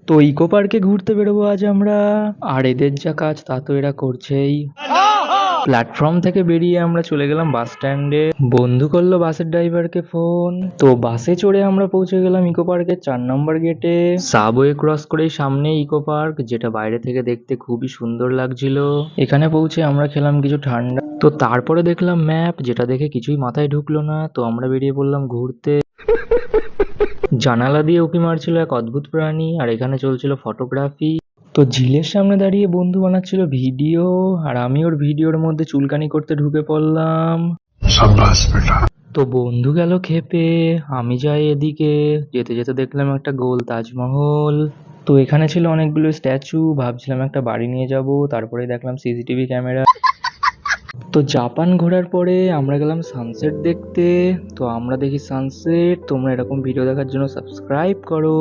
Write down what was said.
তো ইকো পার্কে ঘুরতে বেরোবো আজ আমরা। আর এদের যা কাজ তা তো এরা করছেই। প্ল্যাটফর্ম থেকে বেরিয়ে আমরা চলে গেলাম বাস স্ট্যান্ডে। বন্ধু করলো বাসের ড্রাইভারকে ফোন। তো বাসে চড়ে আমরা পৌঁছে গেলাম ইকো পার্কের 4 নম্বর গেটে। সাবওয়ে ক্রস করেই সামনে ইকো পার্ক, যেটা বাইরে থেকে দেখতে খুবই সুন্দর লাগছিল। এখানে পৌঁছে আমরা খেলাম কিছু ঠান্ডা। তো তারপরে দেখলাম ম্যাপ, যেটা দেখে কিছুই মাথায় ঢুকলো না। তো আমরা বেরিয়ে পড়লাম ঘুরতে। জানালা দিয়ে উঁকি মারছিল এক অদ্ভুত প্রাণী, আর এখানে চলছিল ফটোগ্রাফি। তো ঝিলের সামনে দাঁড়িয়ে বন্ধু বানাচ্ছিল ভিডিও, আর আমি ওর ভিডিওর মধ্যে চুলকানি করতে ঢুকে পড়লাম। তো বন্ধু গেল খেপে, আমি যাই এদিকে। যেতে যেতে দেখলাম একটা গোল তাজমহল। তো এখানে ছিল অনেকগুলো স্ট্যাচু, ভাবছিলাম একটা বাড়ি নিয়ে যাব। তারপরে দেখলাম সিসিটিভি ক্যামেরা। তো জাপান ঘোরার পরে আমরা গেলাম সানসেট দেখতে। তো আমরা দেখি সানসেট। তোমরা এরকম ভিডিও দেখার জন্য সাবস্ক্রাইব করো।